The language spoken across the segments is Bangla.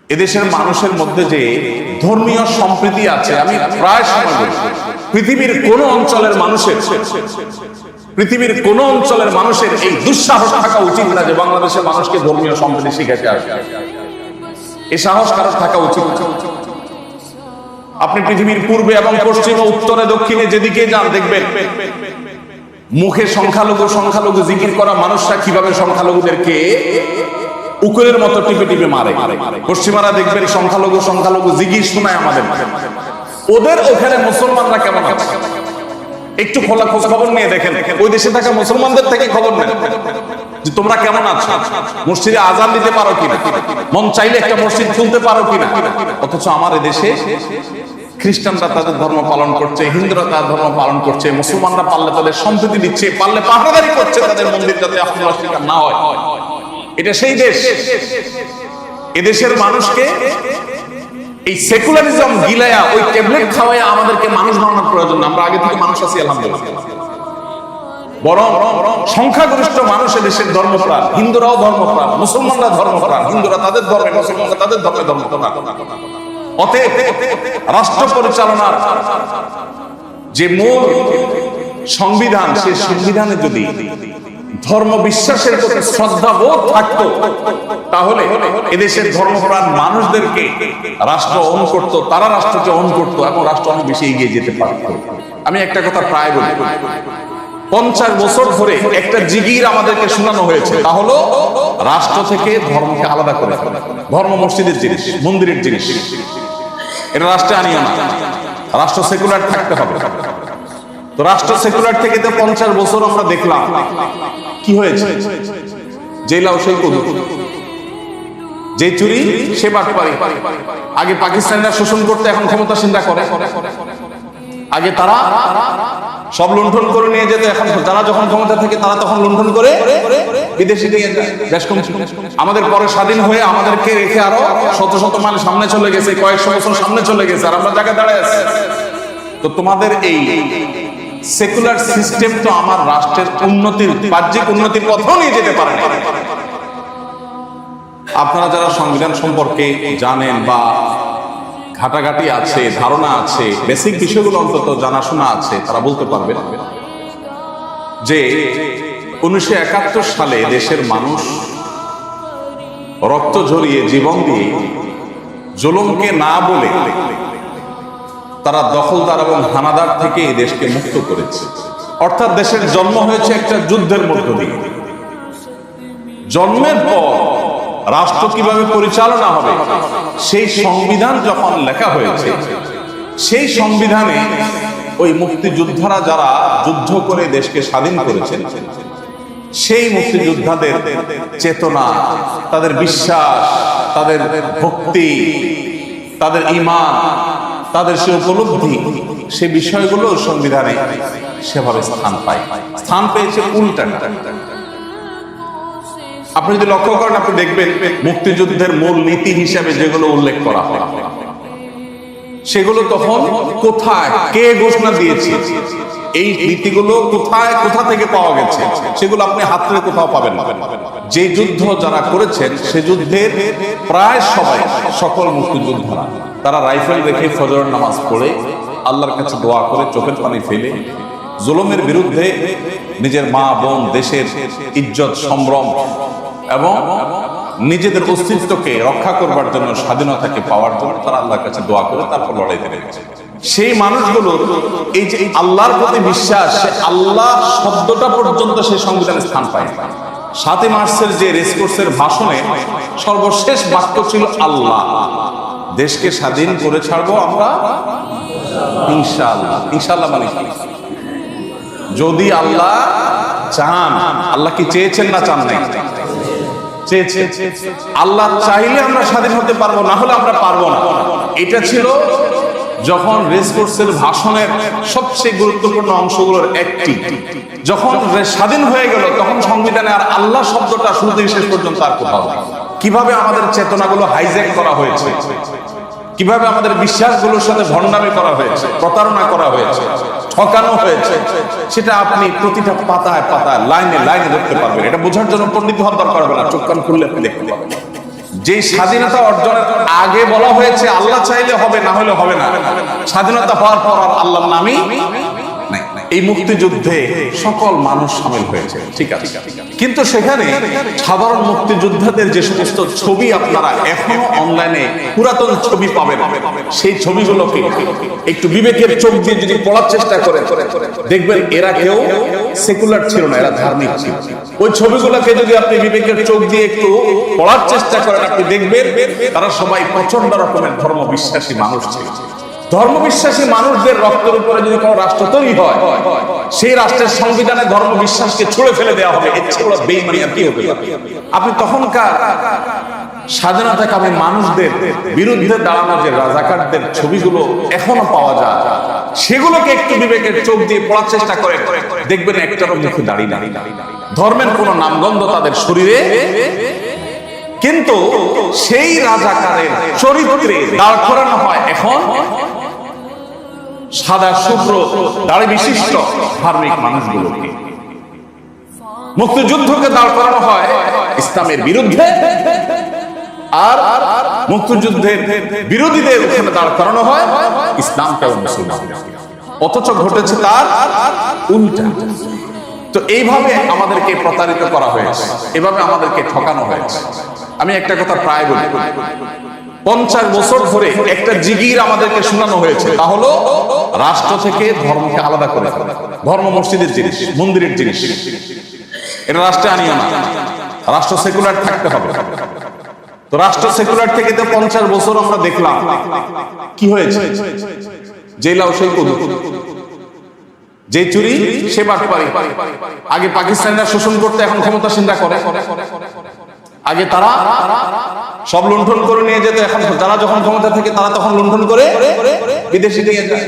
এদেশের মানুষের মধ্যে যে ধর্মীয় সম্প্রীতি আছে, আমি প্রায় সময় বলি পৃথিবীর কোন অঞ্চলের মানুষের এই দুঃসাহস থাকা উচিত না যে বাংলাদেশের মানুষকে ধর্মীয় সম্প্রীতি শিখাতে আসবে। এই সাহস কারোর থাকা উচিত। আপনি পৃথিবীর পূর্বে এবং পশ্চিমে, উত্তরে, দক্ষিণে যেদিকে যান দেখবেন মুখে সংখ্যালঘু জিকির করা মানুষরা কিভাবে সংখ্যালঘুদেরকে উকুলের মতো টিপে টিপে মারে। পশ্চিমারা দেখবেন সংখ্যালঘু জিকির শোনায় আমাদের। ওদের ওখানে মুসলমানরা কেমন আছে একটু খোলা খোঁজ খবর নিয়ে দেখেন। ওই দেশে থাকা মুসলমানদের থেকে খবর নেন যে তোমরা কেমন আছো, মসজিদে আজান দিতে পারো কিনা, মন চাইলে একটা মসজিদ খুলতে পারো কিনা। অথচ আমার দেশে খ্রিস্টানরা তাদের ধর্ম পালন করছে, হিন্দুরা তাদের ধর্ম পালন করছে, মুসলমানরা পারলে তাদের সম্প্রীতি দিচ্ছে, পারলে পাহারাদারি করছে তাদের মন্দির যাতে আক্রমণ শিকার না হয়। এটা সেই দেশ। এদেশের মানুষকে এই সেকুলারিজম গিলায়া ওই ট্যাবলেট খাওয়ায়া আমাদেরকে মানুষ বানানোর প্রয়োজন না। আমরা আগে থেকে মানুষ আছি আলহামদুলিল্লাহ। বরং সংখ্যাগরিষ্ঠ মানুষ এদেশের ধর্মপ্রাণ, হিন্দুরাও ধর্মপ্রাণ, মুসলমানরা ধর্মপ্রাণ। হিন্দুরা তাদের ধর্মে, মুসলমানরা তাদের ধর্মে ধর্মপ্রাণ। অতএব রাষ্ট্র পরিচালনার যে মূল সংবিধান, সেই সংবিধানে যদি ধর্ম বিশ্বাসের প্রতি শ্রদ্ধাবোধ থাকতো তাহলে এদেশের ধর্মপ্রাণ মানুষদেরকে রাষ্ট্র অন করতো, তারা রাষ্ট্রকে অন করতো এবং রাষ্ট্র অনেক বেশি এগিয়ে যেতে পারত। আমি একটা কথা প্রায় বলি, 50 বছর ধরে একটা জিগির আমাদেরকে শোনানো হয়েছে, তা হলো রাষ্ট্র থেকে ধর্মকে আলাদা করে ফেলা। ধর্ম মসজিদের জিনিস, মন্দিরের জিনিস, এটা রাষ্ট্রে আনিও না। রাষ্ট্র সেকুলার থাকতে হবে। তো রাষ্ট্র সেকুলার থেকে তো 50 বছর আমরা দেখলাম কি হয়েছে। যে লাউ সেই কদু, যে চুরি সে বাটপারি। আগে পাকিস্তানিরা শোষণ করতে, এখন ক্ষমতাসীনরা করে। আগে তারা সব লুণ্ঠন করে নিয়ে যেত, এখন যারা যখন ক্ষমতা থেকে তারা তখন লুণ্ঠন করে বিদেশি দেশ কমছে। আমাদের পরে স্বাধীন হয়ে আমাদেরকে রেখে আরো শত শত মাইল সামনে চলে গেছে, কয়েকশো বছর সামনে চলে গেছে, আর আমরা জায়গায় দাঁড়ায় আছি। তো তোমাদের এই সেকুলার সিস্টেম তো আমার রাষ্ট্রের উন্নতির, বাহ্যিক উন্নতির পথেও নিয়ে যেতে পারে না। আপনারা যারা সংবিধান সম্পর্কে জানেন বা ঘাটাঘাটি আছে, ধারণা আছে, বেসিক বিষয়গুলো অন্তত জানাশোনা আছে, তারা বলতে পারবেন যে 1971 সালে দেশের মানুষ রক্ত ঝরিয়ে, জীবন দিয়ে, জুলুমকে না বলে তারা দখলদার এবং হানাদার থেকে এই দেশকে মুক্ত করেছে। অর্থাৎ দেশের জন্ম হয়েছে একটা যুদ্ধের মধ্য দিয়ে। জন্মের পর রাষ্ট্র কিভাবে পরিচালনা হবে সেই সংবিধান যখন লেখা হয়েছে, সেই সংবিধানে ওই মুক্তিযোদ্ধারা যারা যুদ্ধ করে দেশকে স্বাধীন করেছেন, সেই মুক্তিযোদ্ধাদের চেতনা, তাদের বিশ্বাস, তাদের ভক্তি, তাদের ঈমান, তাদের সে উপলব্ধি, সে বিষয়গুলো সংবিধানে সেভাবে স্থান পেয়েছে উল্টা। আপনি যদি লক্ষ্য করেন, আপনি দেখবেন মুক্তিযুদ্ধের মূল নীতি হিসাবে যেগুলো উল্লেখ করা হয় সেগুলো তখন কোথায়, কে ঘোষণা দিয়েছে, এই নীতিগুলো কোথায়, কোথা থেকে পাওয়া গেছে, সেগুলো আপনি হাতে কোথাও পাবেন না। যে যুদ্ধ যারা করেছেন সে যুদ্ধের প্রায় সবাই, সকল মুক্তিযোদ্ধারা, তারা রাইফেল রেখে ফজরের নামাজ পড়ে আল্লাহর কাছে দোয়া করে চোখের পানি ফেলে জুলুমের বিরুদ্ধে নিজের মা বোন, দেশের ইজ্জত সম্ভ্রম এবং নিজেদের অস্তিত্বকে রক্ষা করবার জন্য, স্বাধীনতাকে পাওয়ার জন্য তারা আল্লাহর কাছে দোয়া করে তারপর লড়াইতে নেমেছে। সেই মানুষগুলোর এই যে আল্লাহর প্রতি বিশ্বাস, আল্লাহ শব্দটা পর্যন্ত সেই সংবিধানে স্থান পায়। 7 মার্চের যে রেসকোর্সের ভাষণে সর্বশেষ বাক্য ছিল আল্লাহ, দেশকে স্বাধীন করে ছাড়বো আমরা ইনশাআল্লাহ। ইনশাআল্লাহ মানে যদি আল্লাহ চান। আল্লাহ কি চেয়েছেন না চান নাই? চেয়েছে। আল্লাহ চাইলে আমরা স্বাধীন হতে পারবো, না হলে আমরা পারবো না। এটা ছিল যখন রেসকোর্সের ভাষণের সবচেয়ে গুরুত্বপূর্ণ অংশগুলোর একটি। যখন স্বাধীন হয়ে গেল তখন সংবিধানে আর আল্লাহ শব্দটা শুরু থেকে শেষ পর্যন্ত আর কোথাও নেই। কিভাবে আমাদের চেতনাগুলো হাইজ্যাক করা হয়েছে, কিভাবে আমাদের বিশ্বাসগুলোর সাথে ভণ্ডামি করা হয়েছে, প্রতারণা করা হয়েছে, ঠকানো হয়েছে, সেটা আপনি প্রতিটা পাতায় পাতায়, লাইনে লাইনে দেখতে পারবেন। এটা বোঝার জন্য পণ্ডিত হওয়ার দরকার হবে না, চোখ কান খুললে আপনি দেখতে পাবেন। যে স্বাধীনতা অর্জনের আগে বলা হয়েছে আল্লাহ চাইলে হবে, না হলে হবে না, স্বাধীনতা হওয়ার পর আর আল্লাহর নামই নাই। এই মুক্তিযুদ্ধে সকল মানুষ শামিল হয়েছে, ঠিক আছে, কিন্তু সেখানে সাধারণ মুক্তিযোদ্ধাদের যে সমস্ত ছবি আপনারা এখনো অনলাইনে পুরাতন ছবি পাবেন, সেই ছবিগুলোকে একটু বিবেকের চোখ দিয়ে যদি পড়ার চেষ্টা করেন, দেখবেন এরা কেউ সেকুলার ছিল না, এরা ধার্মিক ছিল। ওই ছবিগুলোকে যদি আপনি বিবেকের চোখ দিয়ে একটু পড়ার চেষ্টা করেন, আপনি দেখবেন তারা সবাই প্রচন্ড রকমের ধর্ম বিশ্বাসী মানুষ ছিল। ধর্মবিশ্বাসী মানুষদের রক্তের উপরে যদি কোনো রাষ্ট্র তৈরি হয়, সেই রাষ্ট্রের সংবিধানে ধর্ম বিশ্বাসকে ছুঁড়ে ফেলে দেওয়া হবে, এর চেয়ে বড় বেঈমানি আর কি হতে পারে? আপনি তখনকার স্বাধীনতাকামী মানুষদের বিরুদ্ধে দাঁড়ানো যে রাজাকারদের ছবিগুলো এখনো পাওয়া যায়, সেগুলোকে একটু বিবেকের চোখ দিয়ে পড়ার চেষ্টা করে দেখবেন একটারও মুখে দাঁড়িয়ে না, ধর্মের কোনো নামগন্ধ তাদের শরীরে, কিন্তু সেই রাজাকারের চরিত্রে দাঁড় করানো হয় এখন সাদা শুভ্র দাড়ি বিশিষ্ট ধার্মিক মানুষগুলোকে। মুক্তিযুদ্ধকে দাঁড় করানো হয় ইসলামের বিরুদ্ধে, আর মুক্তিযুদ্ধের বিরোধীদের ওখানে দাঁড় করানো হয় ইসলামকে এবং মুসলমানদের। অথচ ঘটেছে তার উল্টা। তো এইভাবে আমাদেরকে প্রতারিত করা হয়েছে, এভাবে আমাদেরকে ঠকানো হয়েছে। আমি একটা কথা প্রায় বলি, 50 বছর ধরে একটা জিগির আমাদেরকে শোনানো হয়েছে, তা হলো রাষ্ট্র থেকে ধর্মকে আলাদা করে ফেলা। ধর্ম মসজিদের জিনিস, মন্দিরের জিনিস, এটা রাষ্ট্রে আনিও না, রাষ্ট্র সেকুলার থাকতে হবে। তো রাষ্ট্র সেকুলার থেকে তো 50 বছর আমরা দেখলাম কি হয়েছে, যে লাউ সেই কদু, যে চুরি সে বাটপারি। আগে পাকিস্তানিরা শোষণ করতে, এখন ক্ষমতাসীনরা করে। আগে তারা সব লুণ্ঠন করে নিয়ে যেত, এখন যারা যখন ক্ষমতা থেকে তারা তখন লুণ্ঠন করে বিদেশি নিয়ে যায়।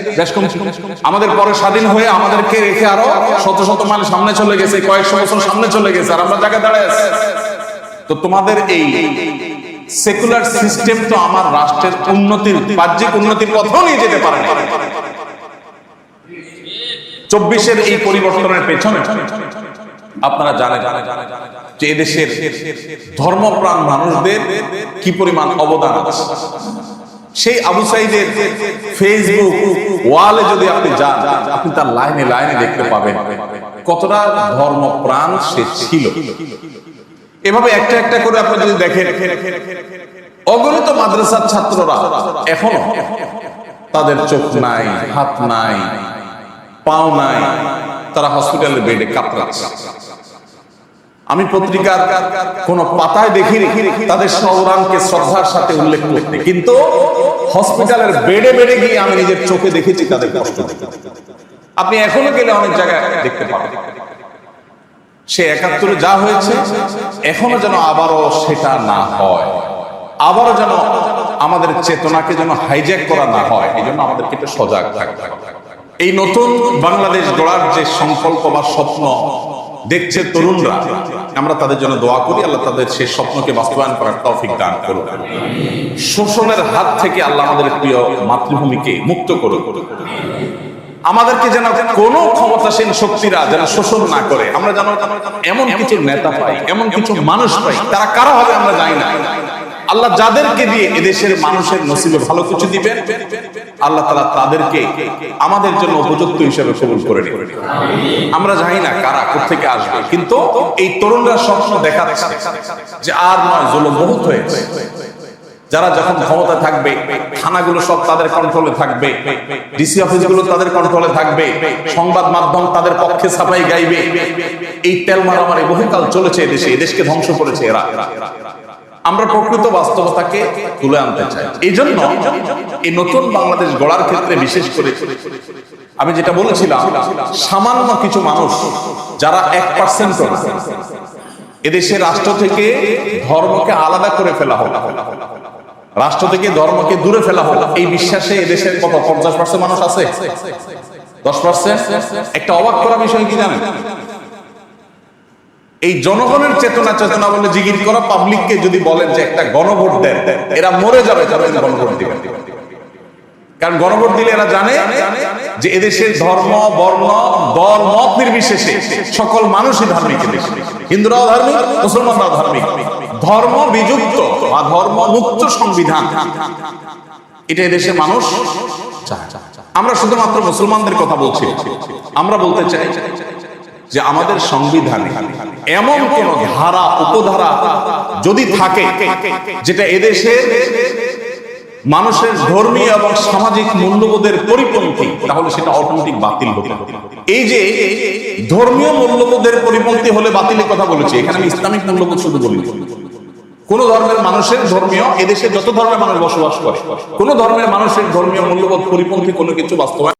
আমাদের পরে স্বাধীন হয়ে আমাদেরকে রেখে আরো শত শত মাইল সামনে চলে গেছে, কয়েকশো বছর সামনে চলে গেছে, আর আমরা জায়গায় দাঁড়ায় আছি। তো তোমাদের এই সেকুলার সিস্টেম তো আমার রাষ্ট্রের উন্নতির, বাহ্যিক উন্নতির পথেও নিয়ে যেতে পারে না। 24-এর এই পরিবর্তনের পেছনে আপনারা জানেন যে এদেশের ধর্মপ্রাণ মানুষদের কি পরিমাণ অবদান আছে। সেই আবু সাইদের ফেসবুক ওয়ালে যদি আপনি যান, আপনি তার লাইনে লাইনে দেখতে পাবেন কতটা ধর্মপ্রাণ সে ছিল। এভাবে একটা একটা করে আপনি যদি দেখেন, অগণিত মাদ্রাসার ছাত্ররা এখনো তাদের চোখ নাই, হাত নাই, পাও নাই, তারা হসপিটালের বেডে কাতরাচ্ছে। আমি পত্রিকার কোন পাতায় দেখিনি তাদের সংগ্রামকে শ্রদ্ধার সাথে উল্লেখ করতে, কিন্তু হসপিটালের বেডে বেডে গিয়ে আমি নিজের চোখে দেখেছি তাদের কষ্ট। আপনি এখনো গেলে অনেক জায়গায় দেখতে পাবেন সে 71-এ যা হয়েছে এখনো যেন আবারও সেটা না হয়, আবারও যেন আমাদের চেতনাকে যেন হাইজ্যাক করা না হয়। এই জন্য আমাদেরকে একটু সজাগ থাকতে হবে। এই নতুন বাংলাদেশ গড়ার যে সংকল্প বা স্বপ্ন দেখছে তরুণরা, আমরা তাদের জন্য দোয়া করি, আল্লাহ তাদের সেই স্বপ্নকে বাস্তবায়ন করার তৌফিক দান করুন। শোষণের হাত থেকে আল্লাহ আমাদের প্রিয় মাতৃভূমিকে মুক্ত করুন। আমাদেরকে যেন কোনো ক্ষমতাসীন শক্তিরা যেন শোষণ না করে। আমরা যেন এমন কিছু নেতা পাই, এমন কিছু মানুষ পাই, তারা কারা হবে আমরা জানি না। আল্লাহ যাদেরকে দিয়ে এদেশের মানুষের নসিবে ভালো কিছু দিবেন, আল্লাহ তাআলা তাদেরকে আমাদের জন্য উপযুক্ত হিসেবে কবুল করে নেবেন। আমরা জানি না কারা কোথেকে আসবে, কিন্তু এই তরুণরা স্বপ্ন দেখাচ্ছে যে আর নয়, জুলুম বহুত হয়েছে। যারা যখন ক্ষমতা থাকবে, থানাগুলো সব তাদের কন্ট্রোলে থাকবে, ডিসি অফিসগুলো তাদের কন্ট্রোলে থাকবে, সংবাদ মাধ্যম তাদের পক্ষে সাফাই গাইবে। এই তেল মারামারি বহুকাল চলেছে এদেশে, এদেশকে ধ্বংস করেছে এরা। আমরা প্রকৃত বাস্তবতাকে তুলে আনতে চাই। এই জন্য এই নতুন বাংলাদেশ গড়ার ক্ষেত্রে বিশেষ করে আমি যেটা বলেছিলাম, সামান্য কিছু মানুষ যারা 1% এদেশের রাষ্ট্র থেকে ধর্মকে আলাদা করে ফেলা হলো, রাষ্ট্র থেকে ধর্মকে দূরে ফেলা হলো, এই বিশ্বাসে এদেশের কত 50% মানুষ আছে, 10%। একটা অবাক করা বিষয় কি জানেন, এই জনগণের চেতনা বলে জিগির করা পাবলিককে যদি বলেন যে একটা গণভোট দেন, এরা মরে যাবে যারা গণভোট দিবেন। কারণ গণভোট দিলে এরা জানে যে এদেশের ধর্ম, বর্ণ, দল, মত নির্বিশেষে সকল মানুষই ধার্মিক। হিন্দুরাও ধার্মিক, মুসলমানরাও ধার্মিক। ধর্ম বিযুক্ত বা ধর্ম মুক্ত সংবিধান এটা দেশে মানুষ চায়। আমরা শুধুমাত্র মুসলমানদের কথা বলছি, আমরা বলতে চাই যে আমাদের সংবিধানে এমন কোন ধারা উপধারা যদি থাকে যেটা এদেশের মানুষের ধর্মীয় এবং সামাজিক মূল্যবোধের পরিপন্থী, তাহলে সেটা অটোমেটিক বাতিল হবে। এই যে ধর্মীয় মূল্যবোধের পরিপন্থী হলে বাতিলের কথা বলেছি, এখানে আমি ইসলামিক মূল্যবোধ শুধু বলি। কোন ধর্মের মানুষের ধর্মীয়, এদেশে যত ধর্মের মানুষ বসবাস করে, কোন ধর্মের মানুষের ধর্মীয় মূল্যবোধ পরিপন্থী কোনো কিছু বাস্তবায়ন